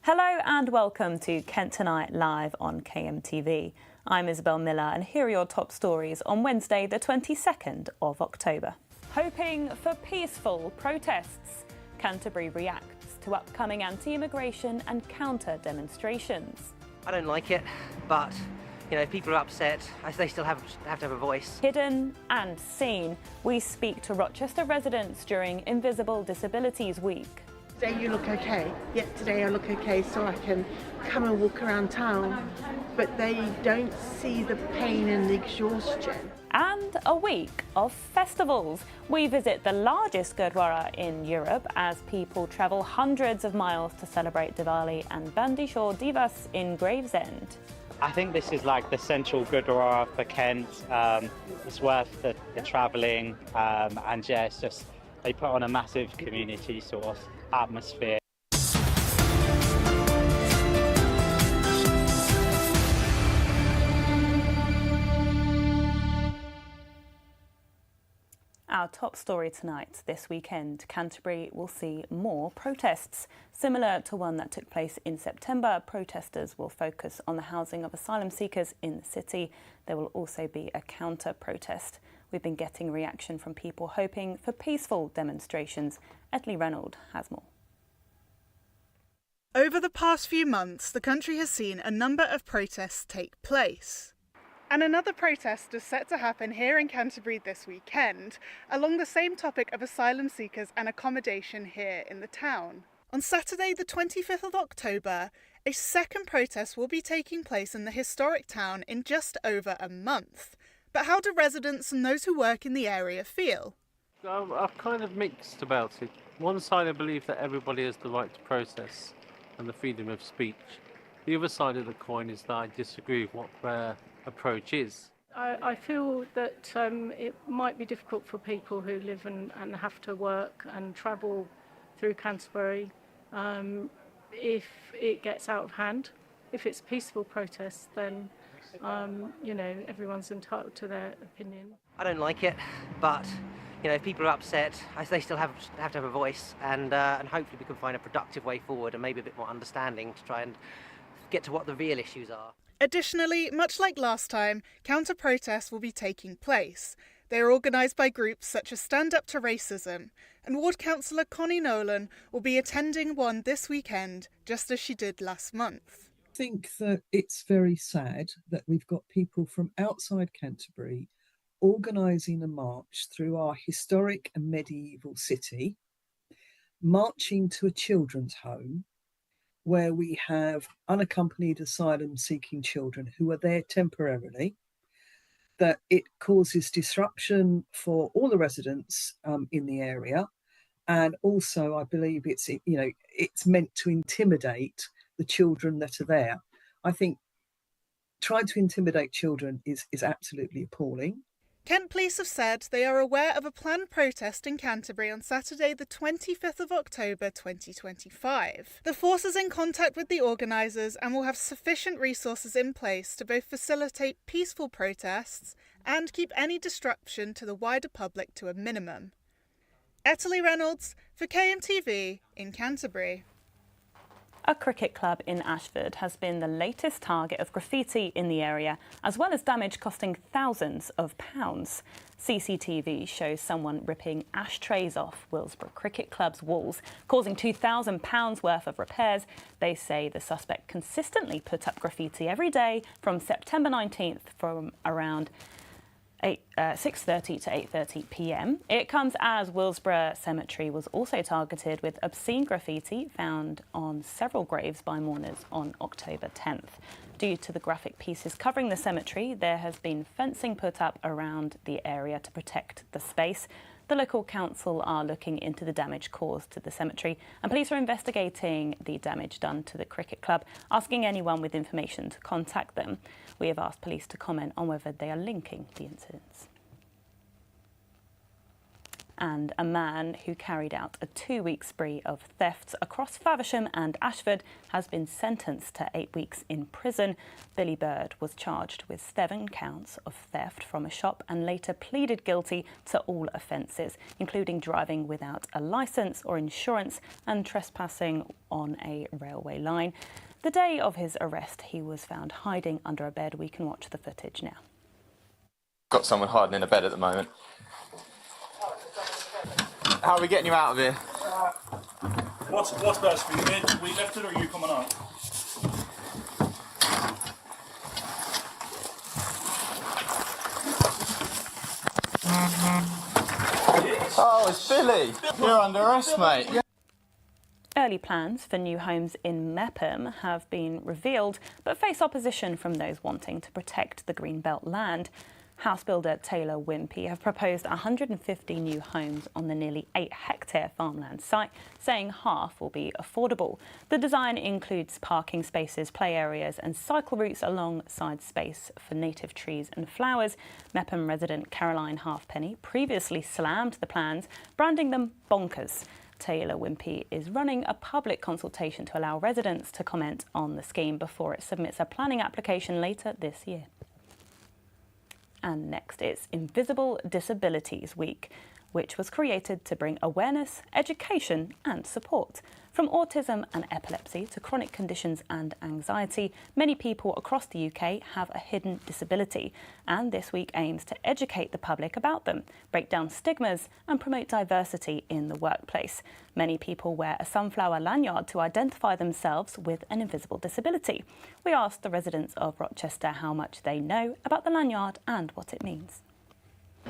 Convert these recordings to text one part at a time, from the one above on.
Hello and welcome to Kent Tonight live on KMTV. I'm Isabel Miller and here are your top stories on Wednesday the 22nd of October. Hoping for peaceful protests. Canterbury reacts to upcoming anti-immigration and counter demonstrations. I don't like it, but if people are upset, they still have to have a voice. Hidden and seen. We speak to Rochester residents during Invisible Disabilities Week. Today you look okay, yet today I look okay so I can come and walk around town, but they don't see the pain and the exhaustion. And a week of festivals. We visit the largest Gurdwara in Europe as people travel hundreds of miles to celebrate Diwali and Bandishore Divas in Gravesend. I think this is like the central Gurdwara for Kent. It's worth the travelling, and yeah, it's just they put on a massive community sort of atmosphere. Our top story tonight. This weekend, Canterbury will see more protests. Similar to one that took place in September, protesters will focus on the housing of asylum seekers in the city. There will also be a counter-protest. We've been getting reaction from people hoping for peaceful demonstrations. Edley Reynolds has more. Over the past few months, the country has seen a number of protests take place. And another protest is set to happen here in Canterbury this weekend, along the same topic of asylum seekers and accommodation here in the town. On Saturday, the 25th of October, a second protest will be taking place in the historic town in just over a month. But how do residents and those who work in the area feel? I'm kind of mixed about it. One side, I believe that everybody has the right to protest and the freedom of speech. The other side of the coin is that I disagree with what their approach is. I feel that it might be difficult for people who live and have to work and travel through Canterbury if it gets out of hand. If it's a peaceful protest, then everyone's entitled to their opinion. I don't like it, but if people are upset, they still have to have a voice, and hopefully we can find a productive way forward and maybe a bit more understanding to try and get to what the real issues are. Additionally, much like last time, counter-protests will be taking place. They are organised by groups such as Stand Up to Racism, and Ward Councillor Connie Nolan will be attending one this weekend, just as she did last month. I think that it's very sad that we've got people from outside Canterbury organising a march through our historic and medieval city, marching to a children's home where we have unaccompanied asylum-seeking children who are there temporarily, that it causes disruption for all the residents in the area, and also I believe it's meant to intimidate the children that are there. I think trying to intimidate children is absolutely appalling. Kent Police have said they are aware of a planned protest in Canterbury on Saturday the 25th of October 2025. The force is in contact with the organisers and will have sufficient resources in place to both facilitate peaceful protests and keep any disruption to the wider public to a minimum. Edley Reynolds for KMTV in Canterbury. A cricket club in Ashford has been the latest target of graffiti in the area, as well as damage costing thousands of pounds. CCTV shows someone ripping ashtrays off Willsborough Cricket Club's walls, causing £2,000 worth of repairs. They say the suspect consistently put up graffiti every day from September 19th from around 6:30 to 8:30 p.m. It comes as Willsborough Cemetery was also targeted with obscene graffiti found on several graves by mourners on October 10th. Due to the graphic pieces covering the cemetery, there has been fencing put up around the area to protect the space. The local council are looking into the damage caused to the cemetery, and police are investigating the damage done to the cricket club, asking anyone with information to contact them. We have asked police to comment on whether they are linking the incidents. and a man who carried out a 2-week spree of thefts across Faversham and Ashford has been sentenced to 8 weeks in prison. Billy Bird was charged with 7 counts of theft from a shop and later pleaded guilty to all offences, including driving without a licence or insurance and trespassing on a railway line. The day of his arrest, he was found hiding under a bed. We can watch the footage now. Got someone hiding in a bed at the moment. How are we getting you out of here? What's best for you, mate? We left it or are you coming out? Oh, it's Billy. You're under arrest, mate. Early plans for new homes in Mepham have been revealed, but face opposition from those wanting to protect the Greenbelt land. House builder Taylor Wimpey have proposed 150 new homes on the nearly 8-hectare farmland site, saying half will be affordable. The design includes parking spaces, play areas and cycle routes alongside space for native trees and flowers. Mepham resident Caroline Halfpenny previously slammed the plans, branding them bonkers. Taylor Wimpey is running a public consultation to allow residents to comment on the scheme before it submits a planning application later this year. And next, it's Invisible Disabilities Week, which was created to bring awareness, education and support. From autism and epilepsy to chronic conditions and anxiety, many people across the UK have a hidden disability, and this week aims to educate the public about them, break down stigmas and promote diversity in the workplace. Many people wear a sunflower lanyard to identify themselves with an invisible disability. We asked the residents of Rochester how much they know about the lanyard and what it means.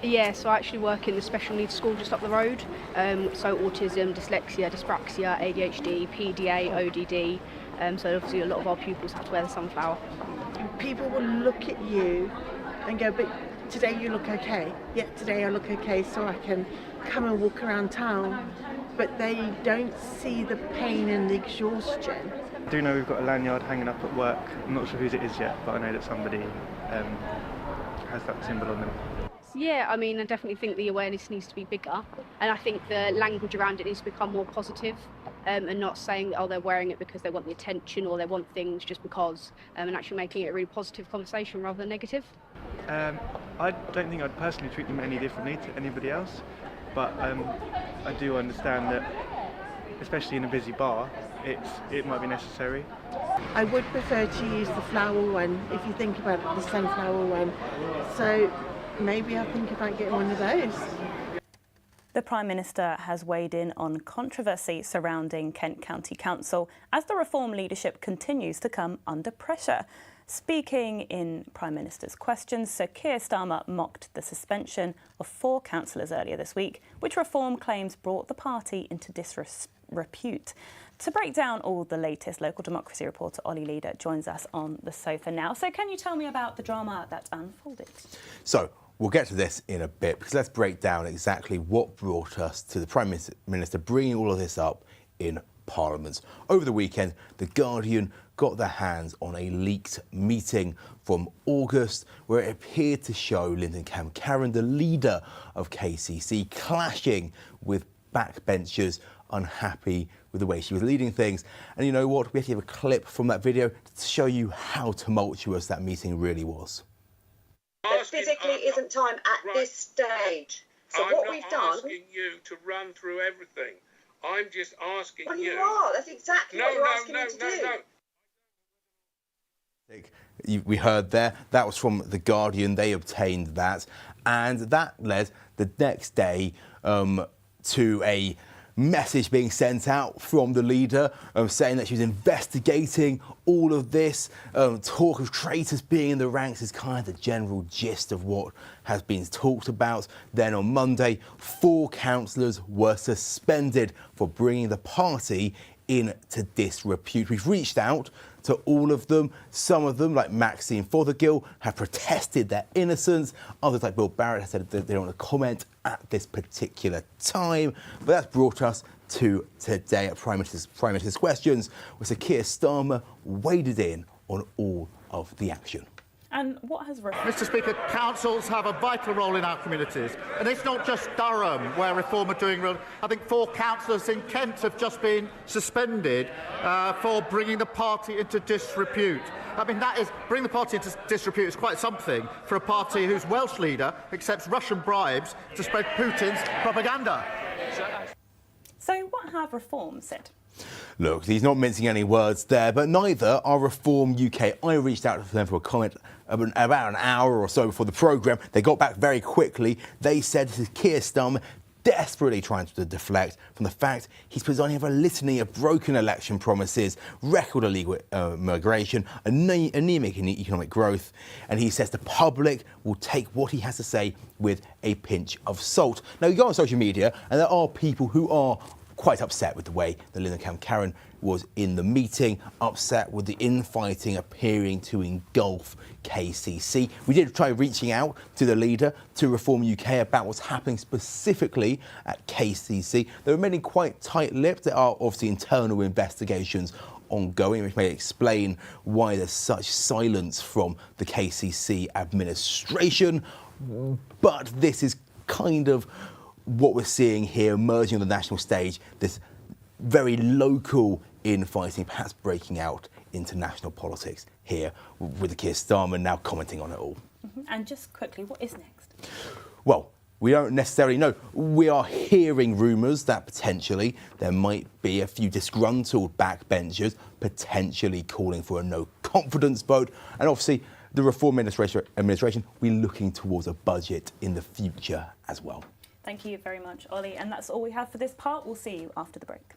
Yeah, so I actually work in the special needs school just up the road. So autism, dyslexia, dyspraxia, ADHD, PDA, ODD. So obviously a lot of our pupils have to wear the sunflower. People will look at you and go, but today you look okay. Yeah, today I look okay, so I can come and walk around town. But they don't see the pain and the exhaustion. I do know we've got a lanyard hanging up at work. I'm not sure whose it is yet, but I know that somebody has that symbol on them. Yeah, I mean, I definitely think the awareness needs to be bigger, and I think the language around it needs to become more positive, and not saying, oh, they're wearing it because they want the attention or they want things just because, and actually making it a really positive conversation rather than negative. I don't think I'd personally treat them any differently to anybody else, but I do understand that, especially in a busy bar, it might be necessary. I would prefer to use the flower one, if you think about it, the sunflower one. So maybe I'll think about getting one of those. The Prime Minister has weighed in on controversy surrounding Kent County Council as the Reform leadership continues to come under pressure. Speaking in Prime Minister's questions, Sir Keir Starmer mocked the suspension of 4 councillors earlier this week, which Reform claims brought the party into disrepute. To break down all the latest, local democracy reporter Ollie Leader joins us on the sofa now. So can you tell me about the drama that unfolded? So we'll get to this in a bit, because let's break down exactly what brought us to the Prime Minister bringing all of this up in Parliament. Over the weekend, The Guardian got their hands on a leaked meeting from August where it appeared to show Lyndon Cam-Carran, the leader of KCC, clashing with backbenchers unhappy with the way she was leading things. And you know what? We actually have a clip from that video to show you how tumultuous that meeting really was. There physically isn't time at this stage. So what we've done... I'm not asking you to run through everything. I'm just asking you... Well, you are. That's exactly what you're asking me to do. We heard there, that was from The Guardian. They obtained that. And that led the next day to a message being sent out from the leader saying that she was investigating all of this. Talk of traitors being in the ranks is kind of the general gist of what has been talked about. Then on Monday, 4 councillors were suspended for bringing the party into disrepute. We've reached out to all of them. Some of them, like Maxine Fothergill, have protested their innocence. Others, like Bill Barrett, have said that they don't want to comment at this particular time. But that's brought us to today at Prime Minister's Questions, where Sir Keir Starmer waded in on all of the action. And what has Mr Speaker, councils have a vital role in our communities. And it's not just Durham where reform are doing real. I think 4 councillors in Kent have just been suspended for bringing the party into disrepute. I mean, bring the party into disrepute is quite something for a party whose Welsh leader accepts Russian bribes to spread Putin's propaganda. So what have Reform said? Look, he's not mincing any words there, but neither are Reform UK. I reached out to them for a comment about an hour or so before the programme. They got back very quickly. They said this is Keir Starmer desperately trying to deflect from the fact he's presiding over a litany of broken election promises, record illegal migration, anemic economic growth, and he says the public will take what he has to say with a pinch of salt. Now, you go on social media, and there are people who are quite upset with the way that Linda Karen was in the meeting, upset with the infighting appearing to engulf KCC. We did try reaching out to the leader, to Reform UK, about what's happening specifically at KCC. They remaining quite tight-lipped. There are obviously internal investigations ongoing, which may explain why there's such silence from the KCC administration. But this is kind of what we're seeing here emerging on the national stage, this very local infighting, perhaps breaking out into national politics here with the Keir Starmer now commenting on it all. And just quickly, what is next? Well, we don't necessarily know. We are hearing rumours that potentially there might be a few disgruntled backbenchers potentially calling for a no confidence vote. And obviously, the Reform administration will be looking towards a budget in the future as well. Thank you very much, Ollie. And that's all we have for this part. We'll see you after the break.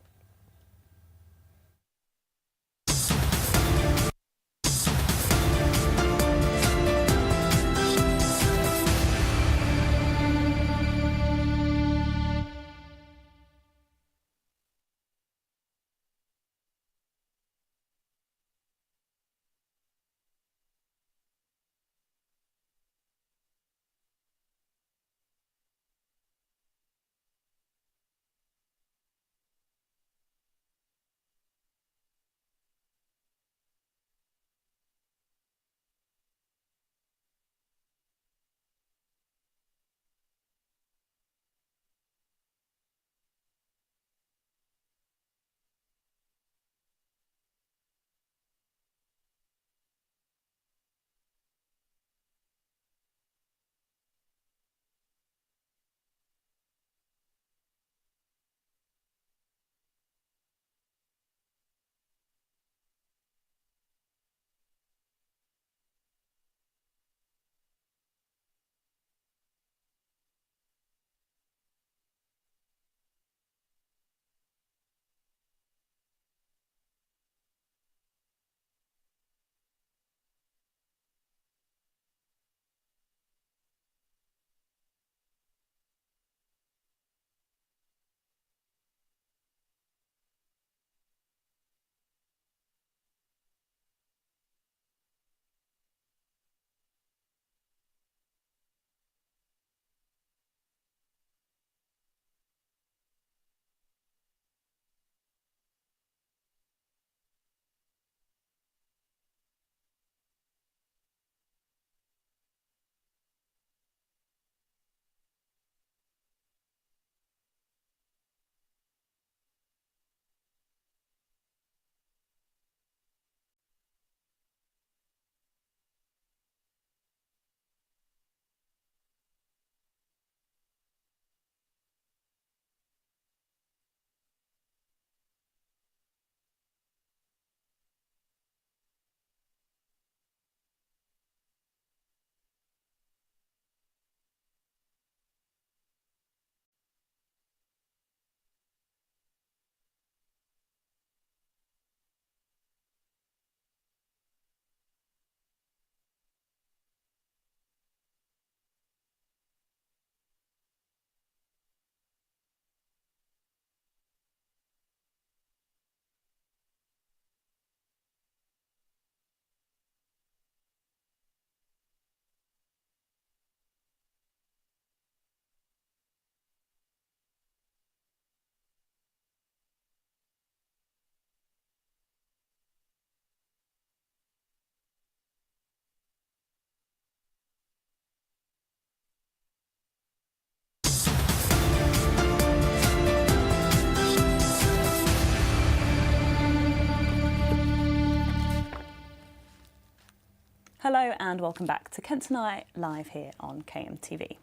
Hello and welcome back to Kent Tonight, live here on KMTV.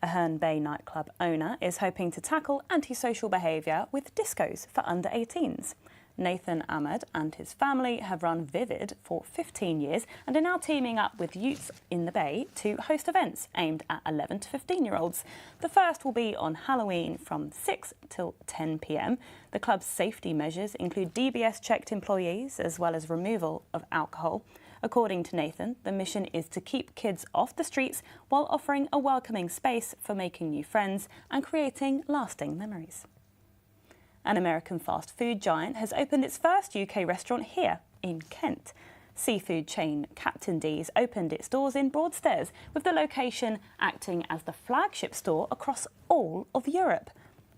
A Herne Bay nightclub owner is hoping to tackle antisocial behaviour with discos for under 18s. Nathan Ahmed and his family have run Vivid for 15 years and are now teaming up with youths in the Bay to host events aimed at 11 to 15-year-olds. The first will be on Halloween from 6 till 10 p.m. The club's safety measures include DBS-checked employees as well as removal of alcohol. According to Nathan, the mission is to keep kids off the streets while offering a welcoming space for making new friends and creating lasting memories. An American fast food giant has opened its first UK restaurant here in Kent. Seafood chain Captain D's opened its doors in Broadstairs, with the location acting as the flagship store across all of Europe.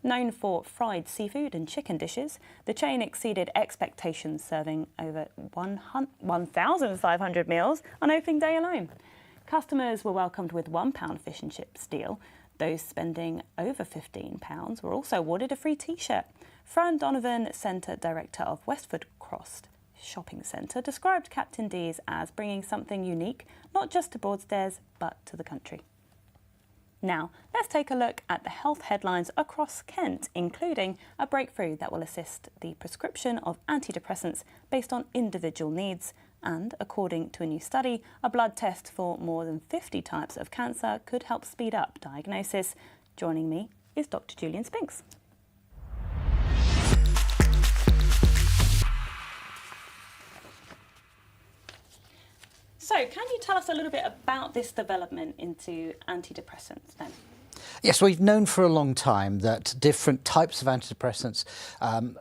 Known for fried seafood and chicken dishes, the chain exceeded expectations, serving over 1,500 meals on opening day alone. Customers were welcomed with £1 fish and chips deal. Those spending over £15 were also awarded a free T-shirt. Fran Donovan, Centre Director of Westford Cross Shopping Centre, described Captain D's as bringing something unique, not just to Broadstairs, but to the country. Now, let's take a look at the health headlines across Kent, including a breakthrough that will assist the prescription of antidepressants based on individual needs. And, according to a new study, a blood test for more than 50 types of cancer could help speed up diagnosis. Joining me is Dr. Julian Spinks. So, can you tell us a little bit about this development into antidepressants then? Yes, we've known for a long time that different types of antidepressants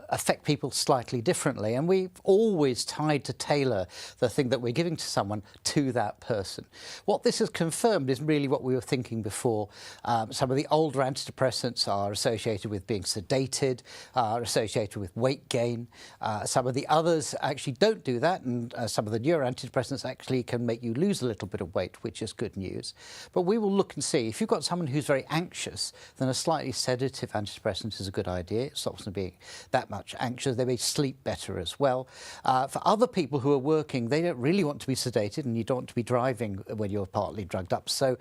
affect people slightly differently, and we've always tried to tailor the thing that we're giving to someone to that person. What this has confirmed is really what we were thinking before. Some of the older antidepressants are associated with being sedated, are associated with weight gain. Some of the others actually don't do that, and some of the newer antidepressants actually can make you lose a little bit of weight, which is good news. But we will look and see. If you've got someone who's very anxious, then a slightly sedative antidepressant is a good idea. It stops them being that much anxious. They may sleep better as well. For other people who are working, they don't really want to be sedated, and you don't want to be driving when you're partly drugged up. So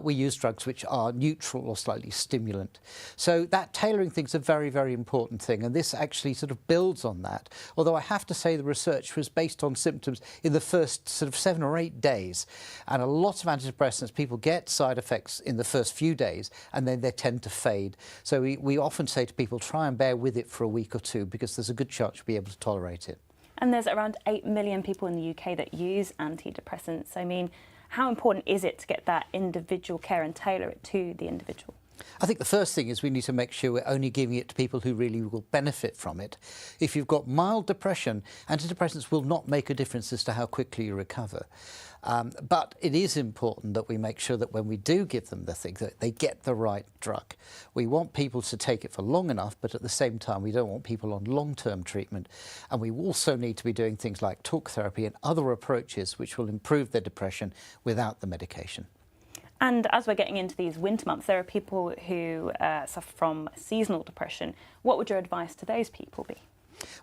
we use drugs which are neutral or slightly stimulant. So that tailoring thing is a very, very important thing, and this actually sort of builds on that. Although I have to say the research was based on symptoms in the first sort of 7 or 8 days, and a lot of antidepressants, people get side effects in the first few days, and then they tend to fade. So we often say to people, try and bear with it for a week or two, because there's a good chance you'll be able to tolerate it. And there's around 8 million people in the UK that use antidepressants. I mean, how important is it to get that individual care and tailor it to the individual? I think the first thing is we need to make sure we're only giving it to people who really will benefit from it. If you've got mild depression, antidepressants will not make a difference as to how quickly you recover. But it is important that we make sure that when we do give them the thing, that they get the right drug. We want people to take it for long enough, but at the same time, we don't want people on long-term treatment. And we also need to be doing things like talk therapy and other approaches which will improve their depression without the medication. And as we're getting into these winter months, there are people who suffer from seasonal depression. What would your advice to those people be?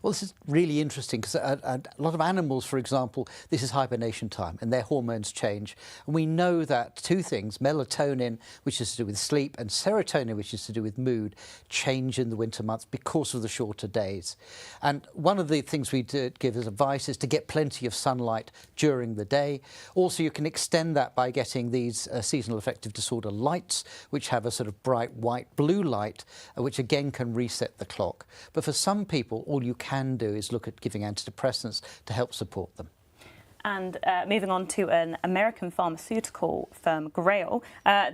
Well, this is really interesting because a lot of animals, for example, this is hibernation time and their hormones change. And we know that two things, melatonin, which is to do with sleep, and serotonin, which is to do with mood, change in the winter months because of the shorter days. And one of the things we give as advice is to get plenty of sunlight during the day. Also, you can extend that by getting these seasonal affective disorder lights, which have a sort of bright white-blue light, which again can reset the clock. But for some people, all you can do is look at giving antidepressants to help support them. And moving on to an American pharmaceutical firm, Grail,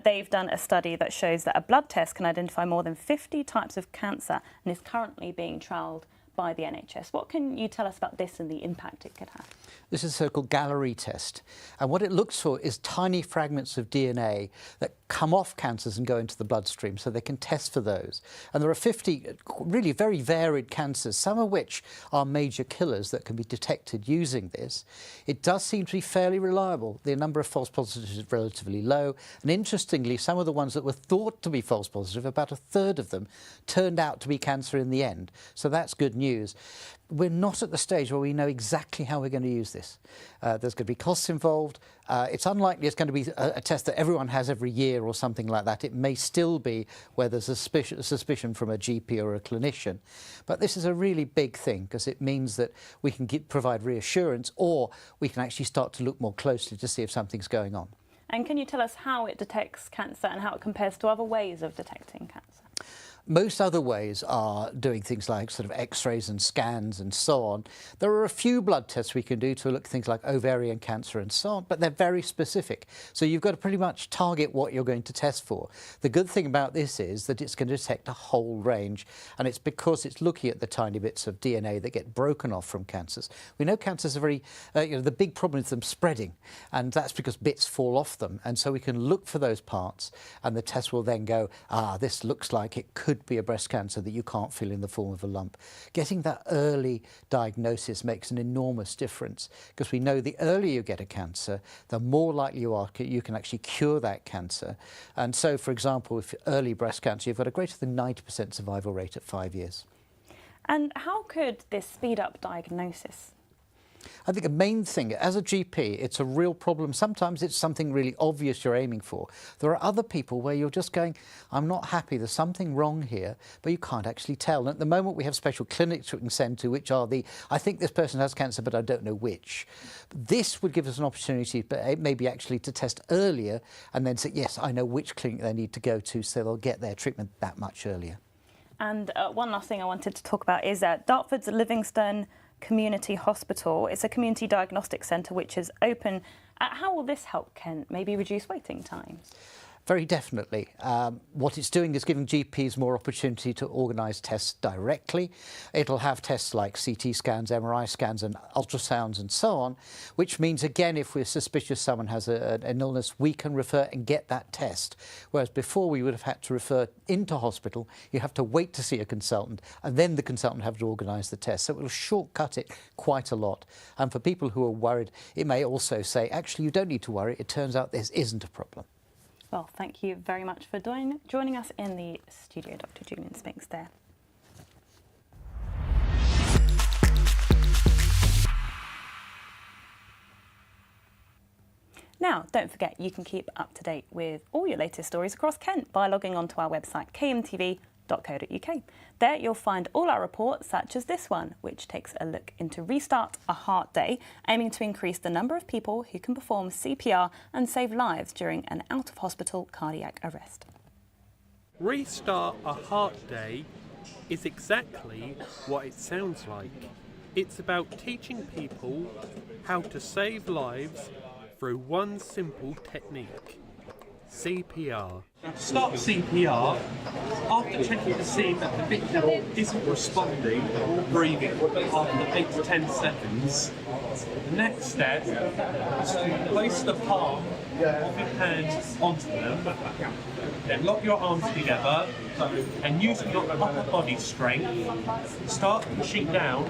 they've done a study that shows that a blood test can identify more than 50 types of cancer and is currently being trialled by the NHS. What can you tell us about this and the impact it could have? This is a so-called Gallery test. And what it looks for is tiny fragments of DNA that come off cancers and go into the bloodstream, so they can test for those. And there are 50 really very varied cancers, some of which are major killers that can be detected using this. It does seem to be fairly reliable. The number of false positives is relatively low. And interestingly, some of the ones that were thought to be false positive, about a third of them, turned out to be cancer in the end. So that's good news. use. We're not at the stage where we know exactly how we're going to use this. There's going to be costs involved. It's unlikely it's going to be a test that everyone has every year or something like that. It may still be where there's a suspicion from a GP or a clinician. But this is a really big thing because it means that we can provide reassurance, or we can actually start to look more closely to see if something's going on. And can you tell us how it detects cancer and how it compares to other ways of detecting cancer? Most other ways are doing things like sort of x-rays and scans and so on. There are a few blood tests we can do to look at things like ovarian cancer and so on, but they're very specific. So you've got to pretty much target what you're going to test for. The good thing about this is that it's going to detect a whole range, and it's because it's looking at the tiny bits of DNA that get broken off from cancers. We know cancers are very, the big problem is them spreading, and that's because bits fall off them. And so we can look for those parts, and the test will then go, this looks like it could be a breast cancer that you can't feel in the form of a lump. Getting that early diagnosis makes an enormous difference, because we know the earlier you get a cancer, the more likely you are you can actually cure that cancer. And so, for example, if early breast cancer, you've got a greater than 90% survival rate at 5 years. And how could this speed up diagnosis? I think the main thing, as a GP, it's a real problem. Sometimes it's something really obvious you're aiming for. There are other people where you're just going, I'm not happy, there's something wrong here, but you can't actually tell. And at the moment we have special clinics we can send to, which are I think this person has cancer, but I don't know which. This would give us an opportunity, but maybe actually to test earlier and then say, yes, I know which clinic they need to go to, so they'll get their treatment that much earlier. And one last thing I wanted to talk about is Dartford's Livingston Community Hospital. It's a community diagnostic centre which is open. How will this help Kent maybe reduce waiting times? Very definitely. What it's doing is giving GPs more opportunity to organise tests directly. It'll have tests like CT scans, MRI scans and ultrasounds and so on, which means, again, if we're suspicious someone has an illness, we can refer and get that test. Whereas before we would have had to refer into hospital, you have to wait to see a consultant and then the consultant have to organise the test. So it will shortcut it quite a lot. And for people who are worried, it may also say, actually, you don't need to worry. It turns out this isn't a problem. Well, thank you very much for joining us in the studio, Dr. Julian Spinks there. Now, don't forget, you can keep up to date with all your latest stories across Kent by logging on to our website, kmtv.co.uk. There you'll find all our reports, such as this one, which takes a look into Restart a Heart Day, aiming to increase the number of people who can perform CPR and save lives during an out-of-hospital cardiac arrest. Restart a Heart Day is exactly what it sounds like. It's about teaching people how to save lives through one simple technique: CPR. Now, to start CPR, after checking to see that the victim isn't responding or breathing after 8 to 10 seconds, the next step is to place the palm of your hand onto them, then lock your arms together and using your upper body strength, start pushing down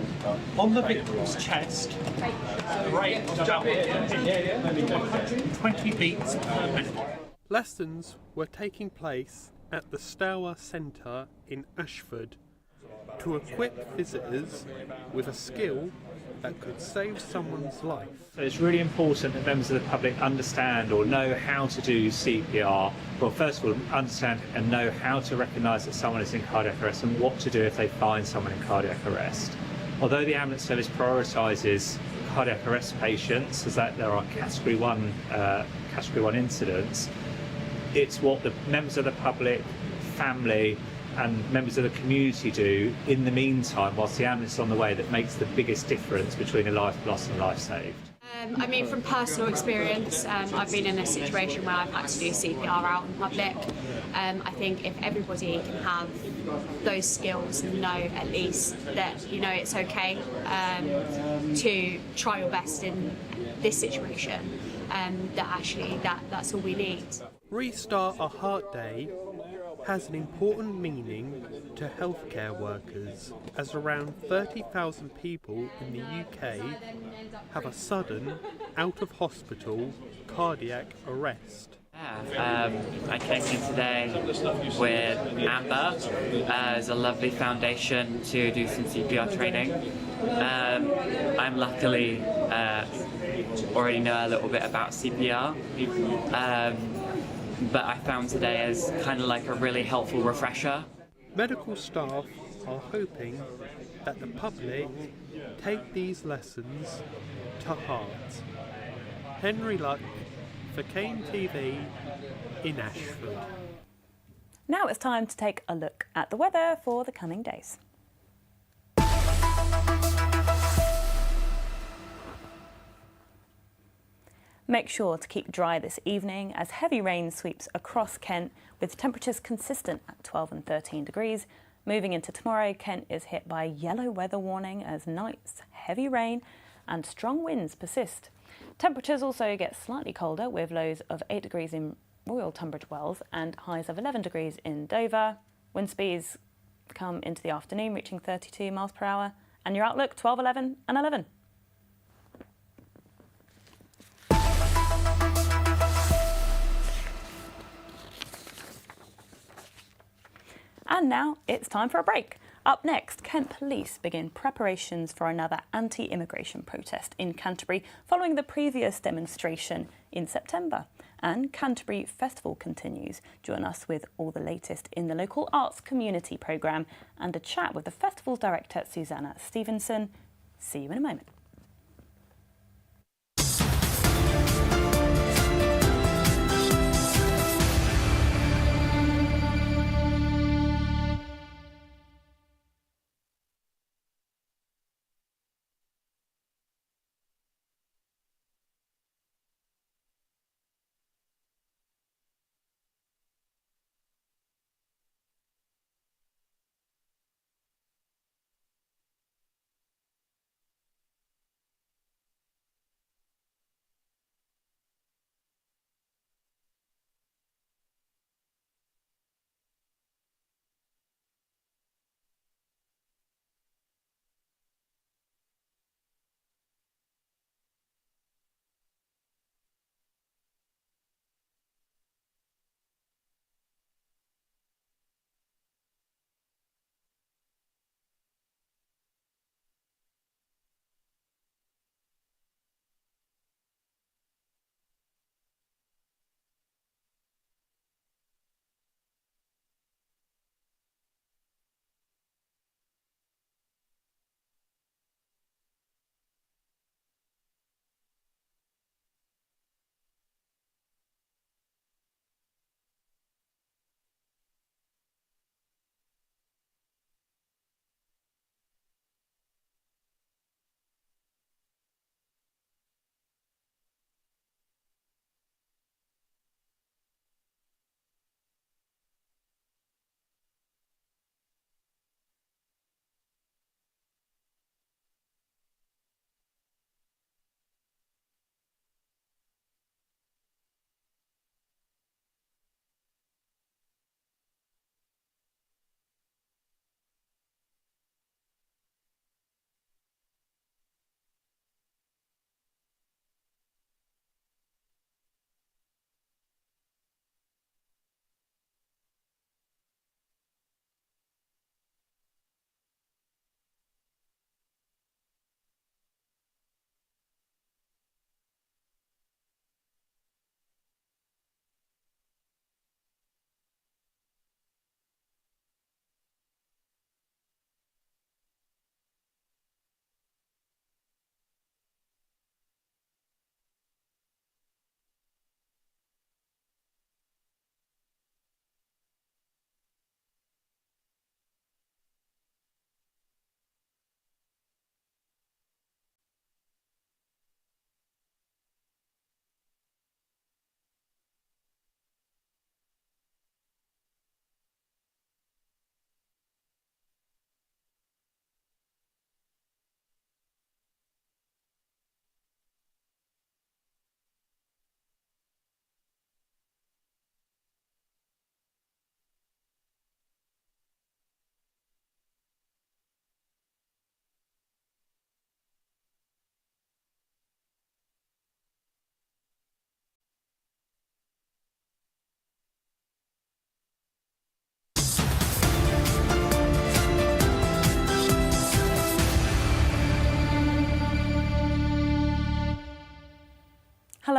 on the victim's chest at the rate of about 120 beats per minute. Lessons were taking place at the Stour Centre in Ashford to equip visitors with a skill that could save someone's life. So it's really important that members of the public understand or know how to do CPR. Well, first of all, understand and know how to recognise that someone is in cardiac arrest and what to do if they find someone in cardiac arrest. Although the ambulance service prioritises cardiac arrest patients, as that there are category 1 incidents, it's what the members of the public, family and members of the community do in the meantime whilst the ambulance is on the way that makes the biggest difference between a life lost and a life saved. I mean, from personal experience, I've been in a situation where I've had to do CPR out in public. I think if everybody can have those skills and know at least that, you know, it's okay to try your best in this situation, that actually that's all we need. Restart a Heart Day has an important meaning to healthcare workers, as around 30,000 people in the UK have a sudden, out-of-hospital cardiac arrest. I came in today with Amber as a lovely foundation to do some CPR training. I'm luckily already know a little bit about CPR, but I found today as kind of like a really helpful refresher. Medical staff are hoping that the public take these lessons to heart. Henry Luck for KMTV in Ashford. Now it's time to take a look at the weather for the coming days. Make sure to keep dry this evening as heavy rain sweeps across Kent with temperatures consistent at 12 and 13 degrees. Moving into tomorrow, Kent is hit by a yellow weather warning as nights, heavy rain and strong winds persist. Temperatures also get slightly colder with lows of 8 degrees in Royal Tunbridge Wells and highs of 11 degrees in Dover. Wind speeds come into the afternoon reaching 32 miles per hour. And your outlook 12, 11 and 11. And now it's time for a break. Up next, Kent Police begin preparations for another anti-immigration protest in Canterbury following the previous demonstration in September. And Canterbury Festival continues. Join us with all the latest in the local arts community programme and a chat with the festival's director, Susanna Stevenson. See you in a moment.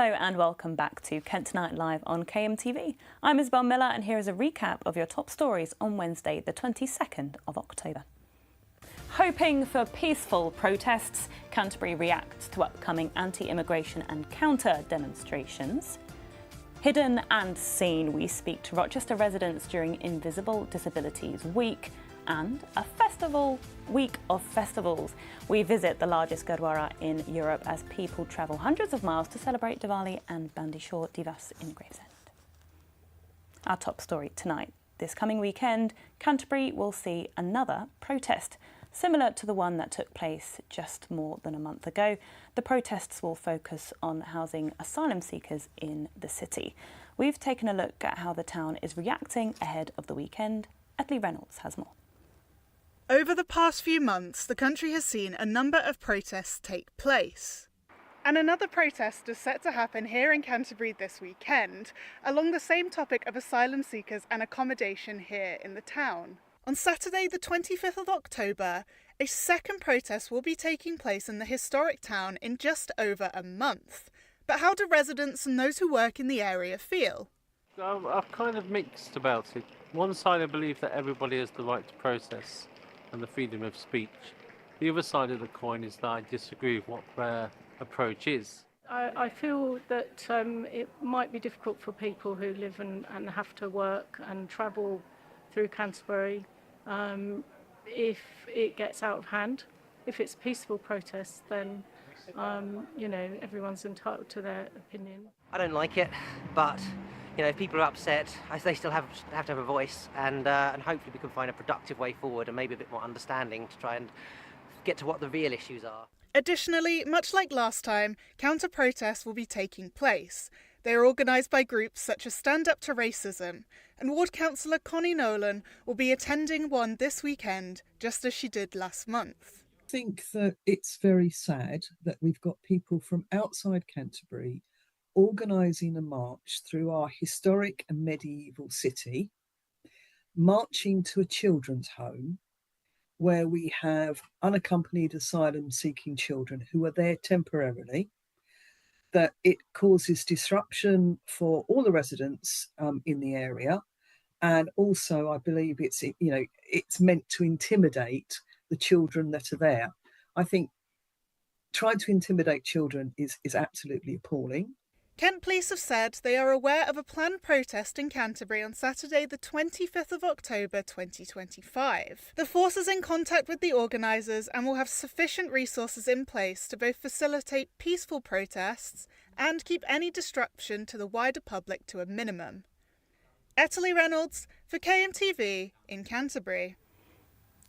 Hello and welcome back to Kent Tonight Live on KMTV. I'm Isabel Miller and here is a recap of your top stories on Wednesday the 22nd of October. Hoping for peaceful protests, Canterbury reacts to upcoming anti-immigration and counter demonstrations. Hidden and seen, we speak to Rochester residents during Invisible Disabilities Week. And a week of festivals. We visit the largest Gurdwara in Europe as people travel hundreds of miles to celebrate Diwali and Bandi Shore Divas in Gravesend. Our top story tonight. This coming weekend, Canterbury will see another protest. Similar to the one that took place just more than a month ago, the protests will focus on housing asylum seekers in the city. We've taken a look at how the town is reacting ahead of the weekend. Ettley Reynolds has more. Over the past few months, the country has seen a number of protests take place. And another protest is set to happen here in Canterbury this weekend, along the same topic of asylum seekers and accommodation here in the town. On Saturday, the 25th of October, a second protest will be taking place in the historic town in just over a month. But how do residents and those who work in the area feel? I'm kind of mixed about it. One side, I believe that everybody has the right to protest and the freedom of speech. The other side of the coin is that I disagree with what their approach is. I feel that it might be difficult for people who live and have to work and travel through Canterbury if it gets out of hand. If it's a peaceful protest, then everyone's entitled to their opinion. I don't like it, but if people are upset, they still have to have a voice, and hopefully we can find a productive way forward and maybe a bit more understanding to try and get to what the real issues are. Additionally, much like last time, counter-protests will be taking place. They are organised by groups such as Stand Up to Racism, and Ward Councillor Connie Nolan will be attending one this weekend, just as she did last month. I think that it's very sad that we've got people from outside Canterbury organising a march through our historic and medieval city, marching to a children's home where we have unaccompanied asylum-seeking children who are there temporarily, that it causes disruption for all the residents in the area. And also, I believe it's meant to intimidate the children that are there. I think trying to intimidate children is absolutely appalling. Kent Police have said they are aware of a planned protest in Canterbury on Saturday the 25th of October 2025. The force is in contact with the organisers and will have sufficient resources in place to both facilitate peaceful protests and keep any disruption to the wider public to a minimum. Ettley Reynolds for KMTV in Canterbury.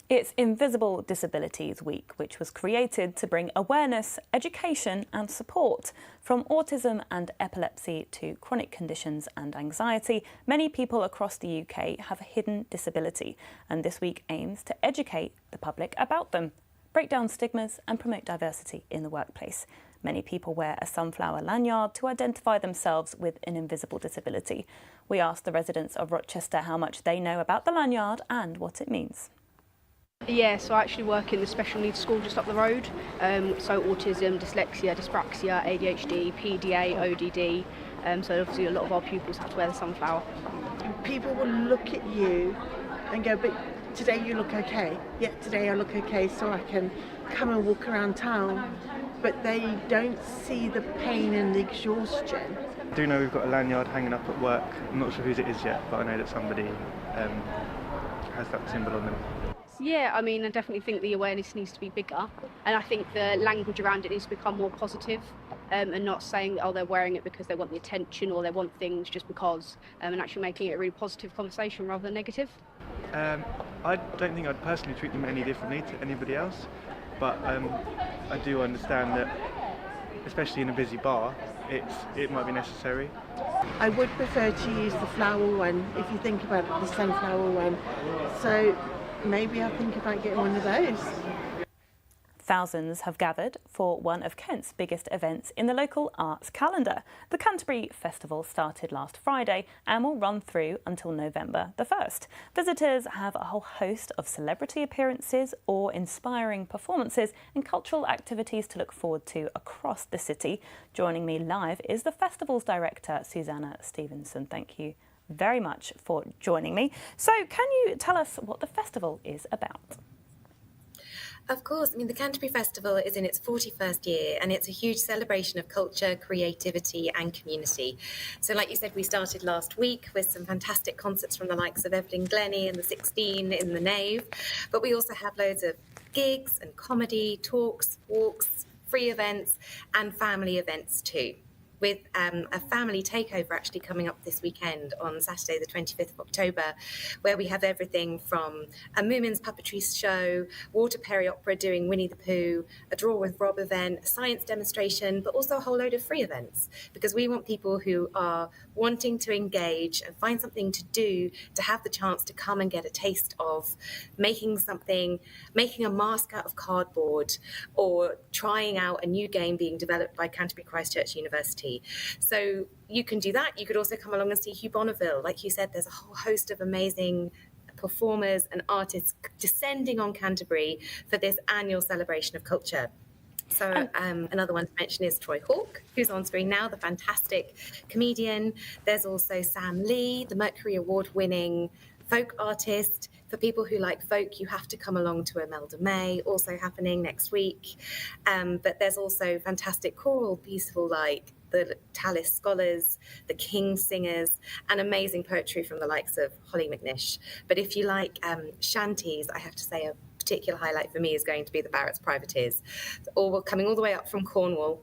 It's Invisible Disabilities Week, which was created to bring awareness, education and support. From autism and epilepsy to chronic conditions and anxiety, many people across the UK have a hidden disability, and this week aims to educate the public about them, break down stigmas and promote diversity in the workplace. Many people wear a sunflower lanyard to identify themselves with an invisible disability. We asked the residents of Rochester how much they know about the lanyard and what it means. Yeah, so I actually work in the special needs school just up the road. So autism, dyslexia, dyspraxia, ADHD, PDA, ODD. So obviously a lot of our pupils have to wear the sunflower. People will look at you and go, but today you look okay. Yeah, today I look okay, so I can come and walk around town. But they don't see the pain and the exhaustion. I do know we've got a lanyard hanging up at work. I'm not sure whose it is yet, but I know that somebody has that symbol on them. Yeah, I mean, I definitely think the awareness needs to be bigger, and I think the language around it needs to become more positive, and not saying, oh, they're wearing it because they want the attention or they want things just because, and actually making it a really positive conversation rather than negative. I don't think I'd personally treat them any differently to anybody else, but I do understand that, especially in a busy bar, it might be necessary. I would prefer to use the flower one, if you think about it, the sunflower one. So maybe I'll think about getting one of those. Thousands have gathered for one of Kent's biggest events in the local arts calendar. The Canterbury Festival started last Friday and will run through until November the 1st. Visitors have a whole host of celebrity appearances, awe-inspiring performances and cultural activities to look forward to across the city. Joining me live is the festival's director, Susanna Stevenson. Thank you very much for joining me. So can you tell us what the festival is about? Of course. I mean, the Canterbury Festival is in its 41st year and it's a huge celebration of culture, creativity and community. So like you said, we started last week with some fantastic concerts from the likes of Evelyn Glennie and the 16 in the Nave. But we also have loads of gigs and comedy, talks, walks, free events and family events too, with a family takeover actually coming up this weekend on Saturday the 25th of October, where we have everything from a Moomin's puppetry show, Water Perry Opera doing Winnie the Pooh, a Draw with Rob event, a science demonstration, but also a whole load of free events, because we want people who are wanting to engage and find something to do to have the chance to come and get a taste of making something, making a mask out of cardboard, or trying out a new game being developed by Canterbury Christchurch University. So you can do that. You could also come along and see Hugh Bonneville. Like you said, there's a whole host of amazing performers and artists descending on Canterbury for this annual celebration of culture. So another one to mention is Troy Hawke, who's on screen now, the fantastic comedian. There's also Sam Lee, the Mercury Award-winning folk artist. For people who like folk, you have to come along to Imelda May, also happening next week. But there's also fantastic choral people like the Tallis Scholars, the King Singers, and amazing poetry from the likes of Holly McNish. But if you like shanties, I have to say a particular highlight for me is going to be the Barrett's Privateers, coming all the way up from Cornwall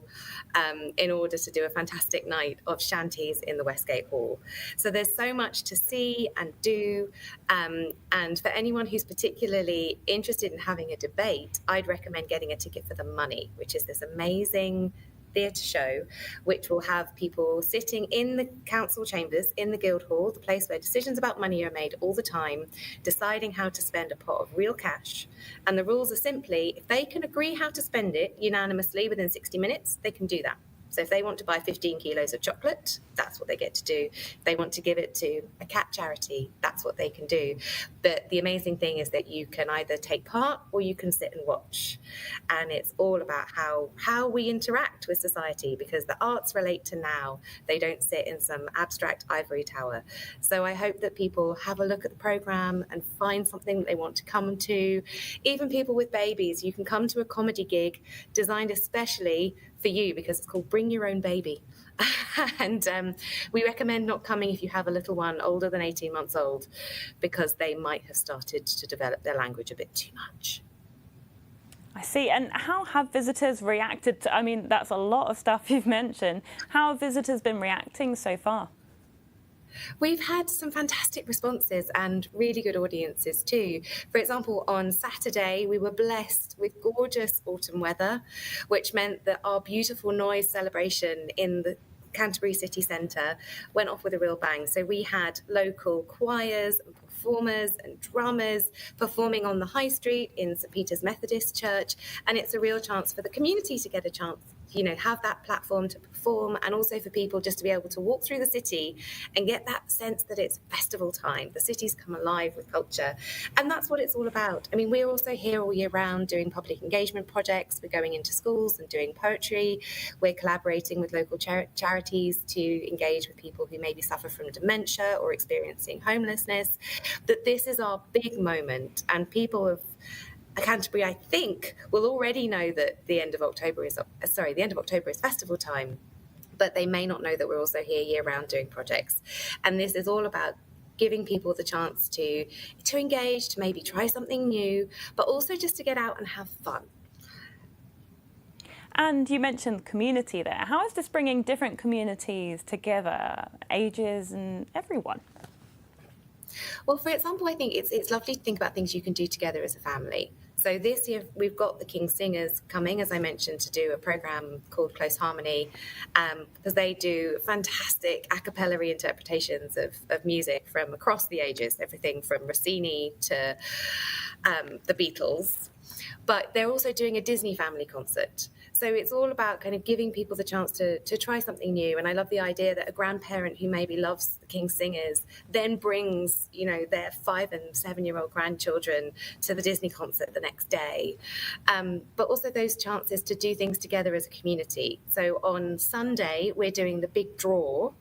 in order to do a fantastic night of shanties in the Westgate Hall. So there's so much to see and do, and for anyone who's particularly interested in having a debate, I'd recommend getting a ticket for The Money, which is this amazing theatre show, which will have people sitting in the council chambers in the Guildhall, the place where decisions about money are made all the time, deciding how to spend a pot of real cash. And the rules are simply, if they can agree how to spend it unanimously within 60 minutes, they can do that. So if they want to buy 15 kilos of chocolate, that's what they get to do. If they want to give it to a cat charity, that's what they can do. But the amazing thing is that you can either take part or you can sit and watch. And it's all about how we interact with society, because the arts relate to now. They don't sit in some abstract ivory tower. So I hope that people have a look at the programme and find something that they want to come to. Even people with babies, you can come to a comedy gig designed especially for you, because it's called Bring Your Own Baby. And we recommend not coming if you have a little one older than 18 months old, because they might have started to develop their language a bit too much. I see. And how have visitors reacted to, I mean, that's a lot of stuff you've mentioned. How have visitors been reacting so far? We've had some fantastic responses and really good audiences too. For example, on Saturday, we were blessed with gorgeous autumn weather, which meant that our beautiful noise celebration in the Canterbury city centre went off with a real bang. So we had local choirs and performers and drummers performing on the High Street in St Peter's Methodist Church, and it's a real chance for the community to get a chance, have that platform to perform, and also for people just to be able to walk through the city and get that sense that it's festival time. The city's come alive with culture, and that's what it's all about. I mean, we're also here all year round doing public engagement projects. We're going into schools and doing poetry. We're collaborating with local charities to engage with people who maybe suffer from dementia or experiencing homelessness. That this is our big moment, and people of Canterbury, I think, will already know that the end of October is festival time, but they may not know that we're also here year round doing projects. And this is all about giving people the chance to engage, to maybe try something new, but also just to get out and have fun. And you mentioned community there. How is this bringing different communities together, ages and everyone? Well, for example, I think it's lovely to think about things you can do together as a family. So this year we've got the King Singers coming, as I mentioned, to do a programme called Close Harmony, because they do fantastic a cappella reinterpretations of music from across the ages, everything from Rossini to the Beatles. But they're also doing a Disney family concert. So it's all about kind of giving people the chance to try something new. And I love the idea that a grandparent who maybe loves the King's Singers then brings, you know, their 5 and 7-year-old grandchildren to the Disney concert the next day. But also those chances to do things together as a community. So on Sunday, we're doing the big draw,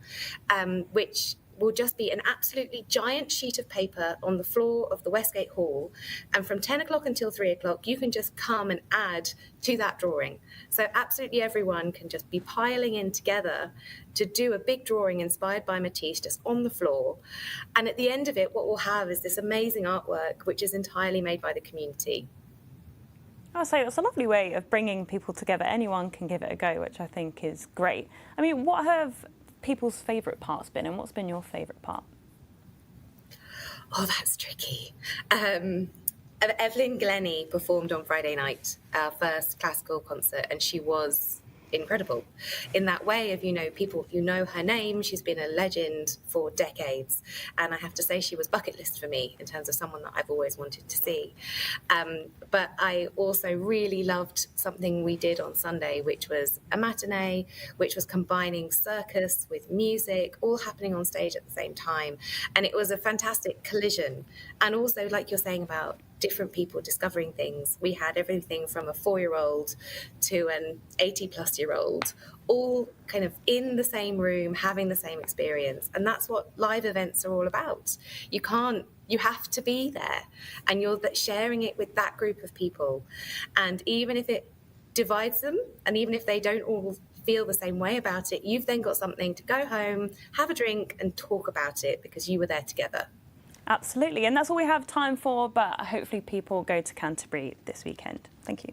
which will just be an absolutely giant sheet of paper on the floor of the Westgate Hall. And from 10 o'clock until 3 o'clock, you can just come and add to that drawing. So absolutely everyone can just be piling in together to do a big drawing inspired by Matisse just on the floor. And at the end of it, what we'll have is this amazing artwork, which is entirely made by the community. I'll say it's a lovely way of bringing people together. Anyone can give it a go, which I think is great. I mean, what have people's favourite parts been, and what's been your favourite part? Oh, that's tricky. Evelyn Glennie performed on Friday night, our first classical concert, and she was incredible in that way of, you know, people, you know her name, she's been a legend for decades. And I have to say she was bucket list for me in terms of someone that I've always wanted to see. But I also really loved something we did on Sunday, which was a matinee, which was combining circus with music, all happening on stage at the same time. And it was a fantastic collision. And also, like you're saying about different people discovering things, we had everything from a 4-year-old to an 80-plus-year-old, all kind of in the same room, having the same experience. And that's what live events are all about. You have to be there, and you're sharing it with that group of people. And even if it divides them, and even if they don't all feel the same way about it, you've then got something to go home, have a drink, and talk about it because you were there together. Absolutely, and that's all we have time for, but hopefully people go to Canterbury this weekend. Thank you.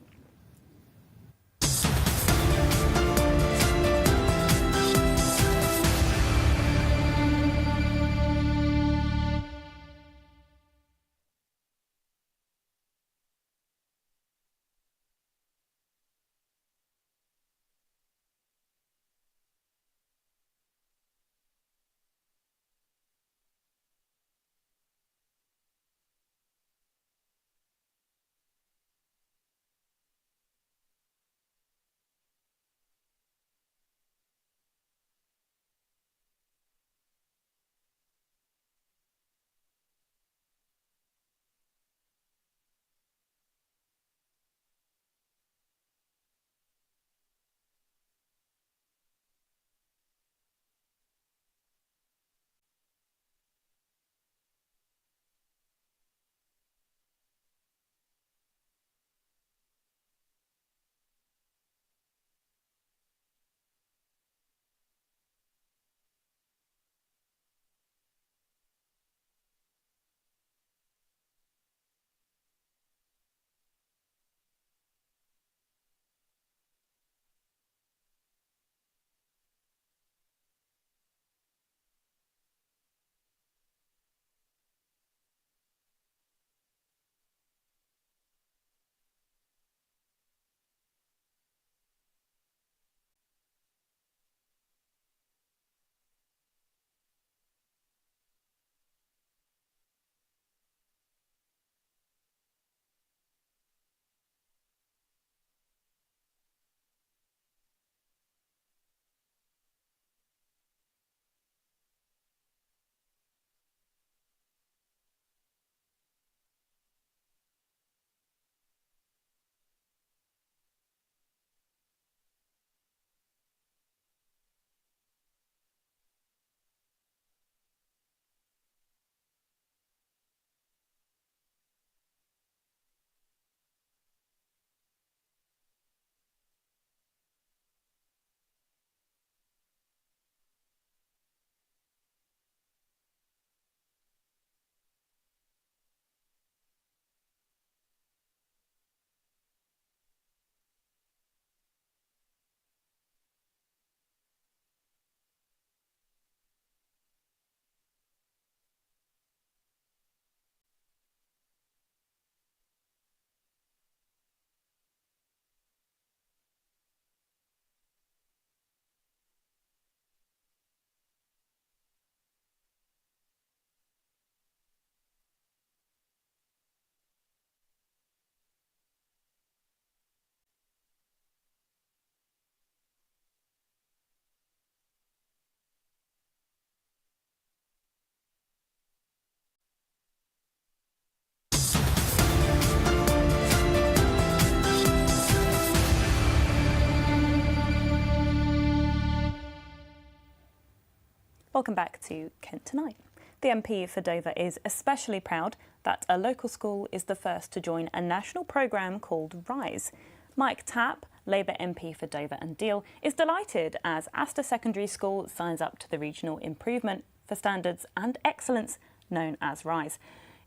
Welcome back to Kent Tonight. The MP for Dover is especially proud that a local school is the first to join a national programme called RISE. Mike Tapp, Labour MP for Dover and Deal, is delighted as Astor Secondary School signs up to the Regional Improvement for Standards and Excellence, known as RISE.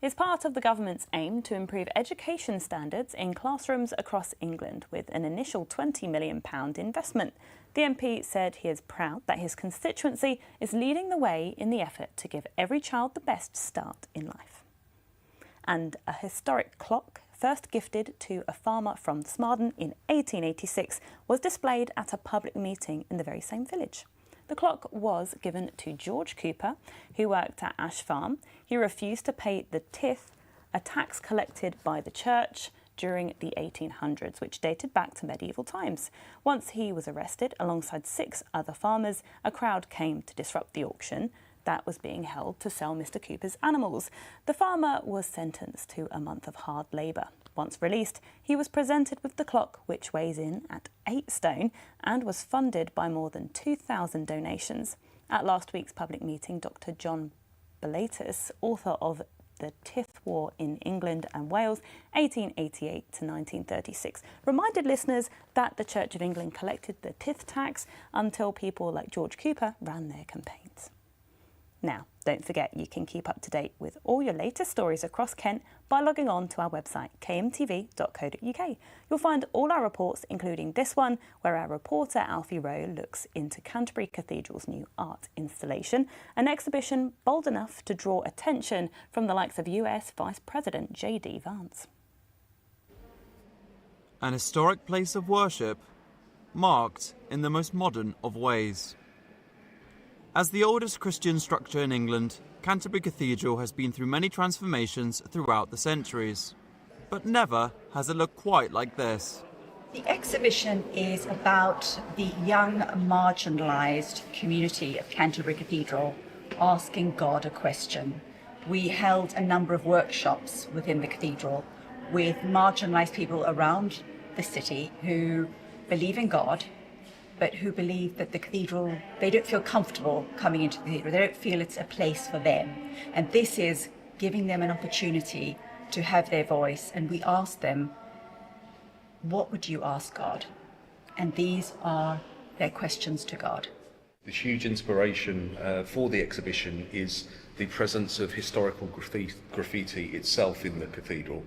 It's part of the government's aim to improve education standards in classrooms across England with an initial £20 million investment. The MP said he is proud that his constituency is leading the way in the effort to give every child the best start in life. And a historic clock, first gifted to a farmer from Smarden in 1886, was displayed at a public meeting in the very same village. The clock was given to George Cooper, who worked at Ash Farm. He refused to pay the tithe, a tax collected by the church during the 1800s, which dated back to medieval times. Once he was arrested alongside 6 other farmers, a crowd came to disrupt the auction that was being held to sell Mr. Cooper's animals. The farmer was sentenced to a month of hard labour. Once released, he was presented with the clock, which weighs in at 8 stone and was funded by more than 2,000 donations. At last week's public meeting, Dr. John Belatis, author of The Tithe War in England and Wales, 1888 to 1936, reminded listeners that the Church of England collected the tithe tax until people like George Cooper ran their campaigns. Now, don't forget you can keep up to date with all your latest stories across Kent by logging on to our website, kmtv.co.uk. You'll find all our reports, including this one, where our reporter Alfie Rowe looks into Canterbury Cathedral's new art installation, an exhibition bold enough to draw attention from the likes of US Vice President J.D. Vance. An historic place of worship, marked in the most modern of ways. As the oldest Christian structure in England, Canterbury Cathedral has been through many transformations throughout the centuries. But never has it looked quite like this. The exhibition is about the young, marginalised community of Canterbury Cathedral asking God a question. We held a number of workshops within the cathedral with marginalised people around the city who believe in God, but who believe that the cathedral, they don't feel comfortable coming into the cathedral. They don't feel it's a place for them. And this is giving them an opportunity to have their voice. And we ask them, what would you ask God? And these are their questions to God. The huge inspiration for the exhibition is the presence of historical graffiti itself in the cathedral,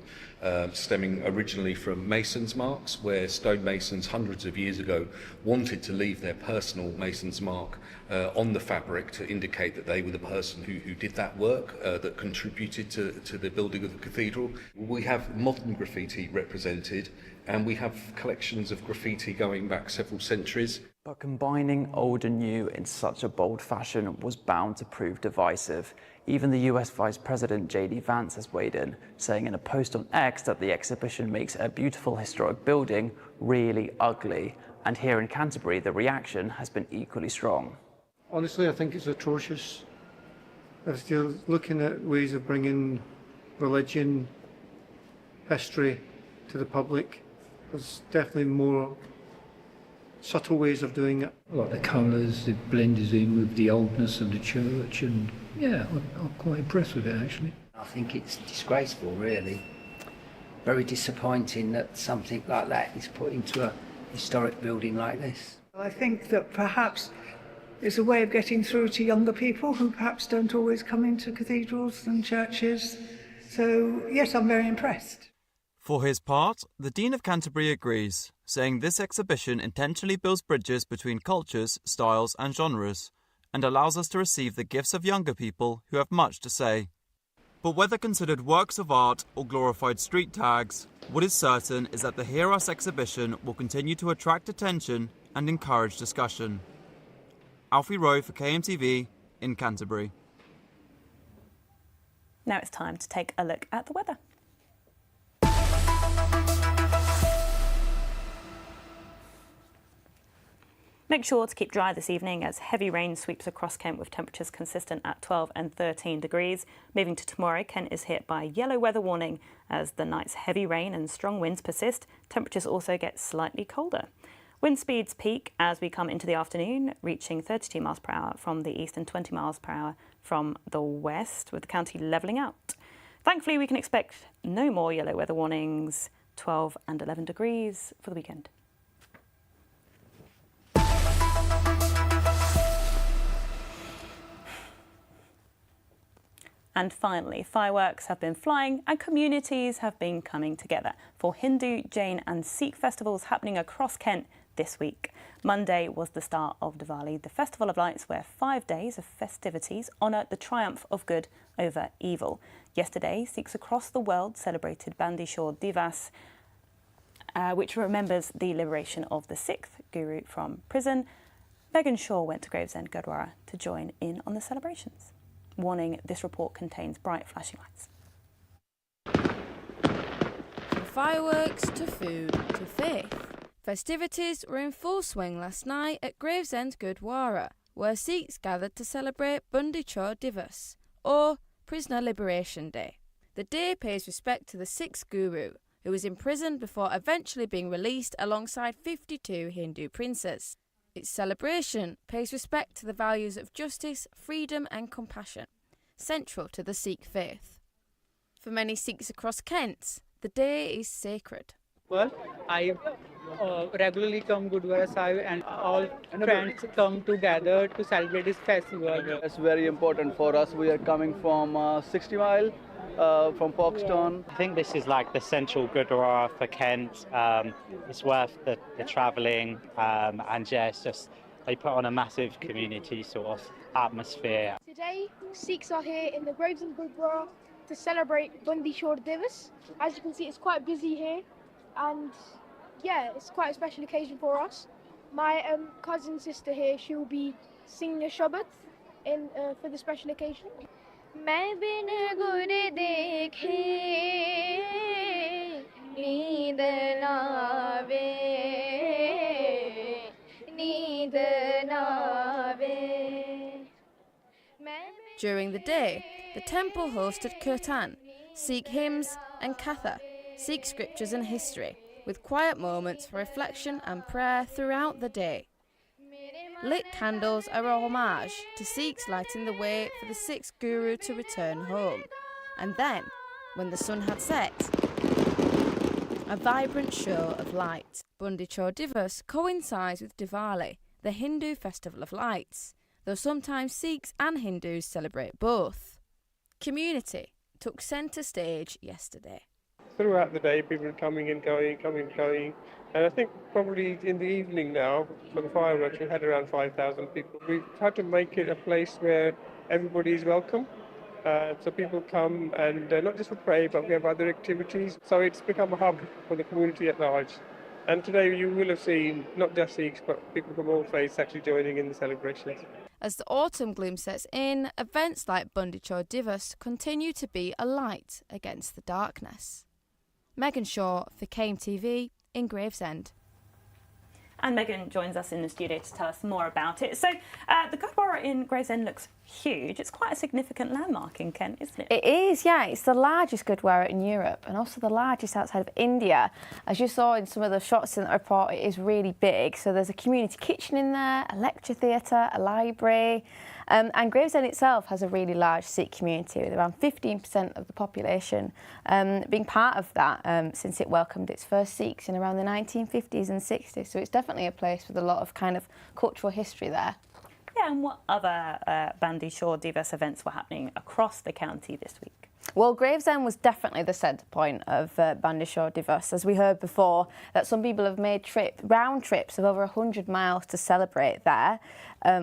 stemming originally from masons' marks, where stonemasons hundreds of years ago wanted to leave their personal mason's mark on the fabric to indicate that they were the person who did that work, that contributed to the building of the cathedral. We have modern graffiti represented, and we have collections of graffiti going back several centuries. But combining old and new in such a bold fashion was bound to prove divisive. Even the US Vice President J.D. Vance has weighed in, saying in a post on X that the exhibition makes a beautiful historic building really ugly. And here in Canterbury, the reaction has been equally strong. Honestly, I think it's atrocious. They're still looking at ways of bringing religion, history to the public. There's definitely more subtle ways of doing it. Like the colours, it blends in with the oldness of the church, and yeah, I'm quite impressed with it actually. I think it's disgraceful, really. Very disappointing that something like that is put into a historic building like this. I think that perhaps it's a way of getting through to younger people who perhaps don't always come into cathedrals and churches. So yes, I'm very impressed. For his part, the Dean of Canterbury agrees, saying this exhibition intentionally builds bridges between cultures, styles and genres, and allows us to receive the gifts of younger people who have much to say. But whether considered works of art or glorified street tags, what is certain is that the Hear Us exhibition will continue to attract attention and encourage discussion. Alfie Rowe for KMTV in Canterbury. Now it's time to take a look at the weather. Make sure to keep dry this evening as heavy rain sweeps across Kent with temperatures consistent at 12 and 13 degrees. Moving to tomorrow, Kent is hit by yellow weather warning as the night's heavy rain and strong winds persist. Temperatures also get slightly colder. Wind speeds peak as we come into the afternoon, reaching 32 miles per hour from the east and 20 miles per hour from the west, with the county levelling out. Thankfully, we can expect no more yellow weather warnings, 12 and 11 degrees for the weekend. And finally, fireworks have been flying and communities have been coming together for Hindu, Jain and Sikh festivals happening across Kent this week. Monday was the start of Diwali, the Festival of Lights, where 5 days of festivities honour the triumph of good over evil. Yesterday, Sikhs across the world celebrated Bandi Chhor Divas, which remembers the liberation of the 6th Guru from prison. Megan Shaw went to Gravesend Gurdwara to join in on the celebrations. Warning, this report contains bright flashing lights. From fireworks to food to faith, festivities were in full swing last night at Gravesend Gurdwara, where Sikhs gathered to celebrate Bandi Chhor Divas, or Prisoner Liberation Day. The day pays respect to the 6th Guru, who was imprisoned before eventually being released alongside 52 Hindu princes. Its celebration pays respect to the values of justice, freedom and compassion, central to the Sikh faith. For many Sikhs across Kent, the day is sacred. Well, I regularly come Gurdwara Sahib and all friends come together to celebrate this festival. It's very important for us. We are coming from 60 mile from Folkestone. I think this is like the central Gurdwara for Kent. It's worth the travelling and yeah, it's just they put on a massive community sort of atmosphere. Today, Sikhs are here in the Gravesend Gurdwara to celebrate Bandi Chhor Divas. As you can see, it's quite busy here, and yeah, it's quite a special occasion for us. My cousin sister here, she will be singing a Shabbat for the special occasion. मैं बिन गुर देखे नींद नावे नींद नावे. During the day, the temple hosted kirtan, Sikh hymns and katha, Sikh scriptures and history, with quiet moments for reflection and prayer throughout the day. Lit candles are a homage to Sikhs lighting the way for the 6th Guru to return home. And then, when the sun had set, a vibrant show of light. Bandi Chhor Divas coincides with Diwali, the Hindu festival of lights, though sometimes Sikhs and Hindus celebrate both. Community took centre stage yesterday. Throughout the day, people are coming and going, and I think probably in the evening now, for the fireworks, we had around 5,000 people. We've tried to make it a place where everybody is welcome, so people come and not just for prayer, but we have other activities. So it's become a hub for the community at large. And today you will have seen not just Sikhs, but people from all faiths actually joining in the celebrations. As the autumn gloom sets in, events like Bandi Chhor Divas continue to be a light against the darkness. Megan Shaw for KMTV in Gravesend. And Megan joins us in the studio to tell us more about it. So the Gurdwara in Gravesend looks huge. It's quite a significant landmark in Kent, isn't it? It is, yeah. It's the largest Gurdwara in Europe and also the largest outside of India. As you saw in some of the shots in the report, it is really big. So there's a community kitchen in there, a lecture theatre, a library. And Gravesend itself has a really large Sikh community with around 15% of the population being part of that since it welcomed its first Sikhs in around the 1950s and 60s. So it's definitely a place with a lot of kind of cultural history there. Yeah, and what other Bandi Chhor Divas events were happening across the county this week? Well, Gravesend was definitely the centre point of Bandi Chhor Divas. As we heard before, that some people have made round trips of over 100 miles to celebrate there,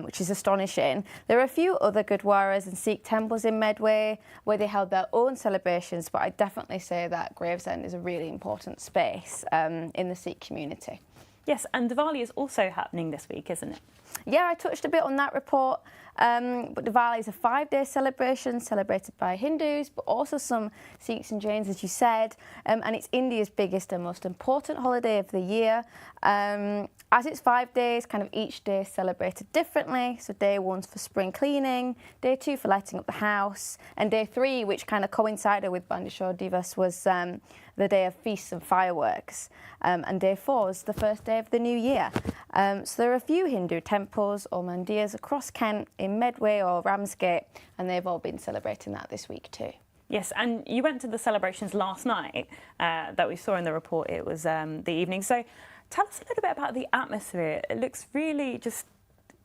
which is astonishing. There are a few other Gurdwaras and Sikh temples in Medway where they held their own celebrations, but I'd definitely say that Gravesend is a really important space in the Sikh community. Yes, and Diwali is also happening this week, isn't it? Yeah, I touched a bit on that report. But Diwali is a 5-day celebration celebrated by Hindus, but also some Sikhs and Jains, as you said. And it's India's biggest and most important holiday of the year. As it's 5 days, kind of each day is celebrated differently. So day 1's for spring cleaning, day 2 for lighting up the house, and day 3, which kind of coincided with Bandi Chhor Divas, was the day of feasts and fireworks. And day 4 is the first day of the new year. So there are a few Hindu temples or mandirs across Kent in Medway or Ramsgate, and they've all been celebrating that this week too. Yes, and you went to the celebrations last night that we saw in the report. It was the evening. So tell us a little bit about the atmosphere. It looks really just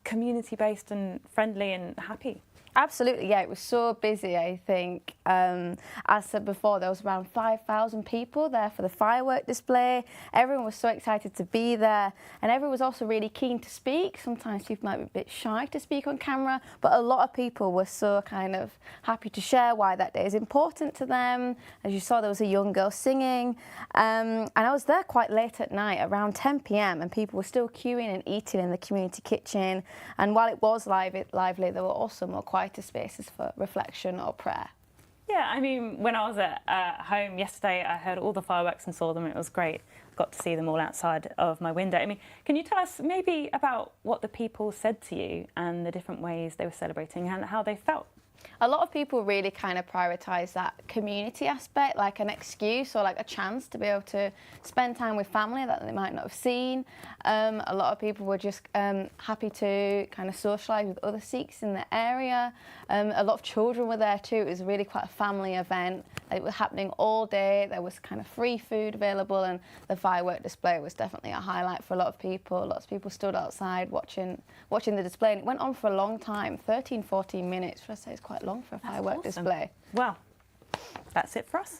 community-based and friendly and happy. Absolutely, yeah, it was so busy, I think. As I said before, there was around 5,000 people there for the firework display. Everyone was so excited to be there, and everyone was also really keen to speak. Sometimes people might be a bit shy to speak on camera, but a lot of people were so kind of happy to share why that day is important to them. As you saw, there was a young girl singing, and I was there quite late at night, around 10 p.m, and people were still queuing and eating in the community kitchen. And while it was lively, there were also more quieter spaces for reflection or prayer. Yeah, I mean, when I was at home yesterday, I heard all the fireworks and saw them. It was great. Got to see them all outside of my window. I mean, can you tell us maybe about what the people said to you and the different ways they were celebrating and how they felt? A lot of people really kind of prioritise that community aspect, like an excuse or like a chance to be able to spend time with family that they might not have seen. A lot of people were just happy to kind of socialise with other Sikhs in the area. A lot of children were there too. It was really quite a family event. It was happening all day. There was kind of free food available, and the firework display was definitely a highlight for a lot of people. Lots of people stood outside watching the display, and it went on for a long time, 13, 14 minutes. For us, it's quite long for a firework display. Well, that's it for us.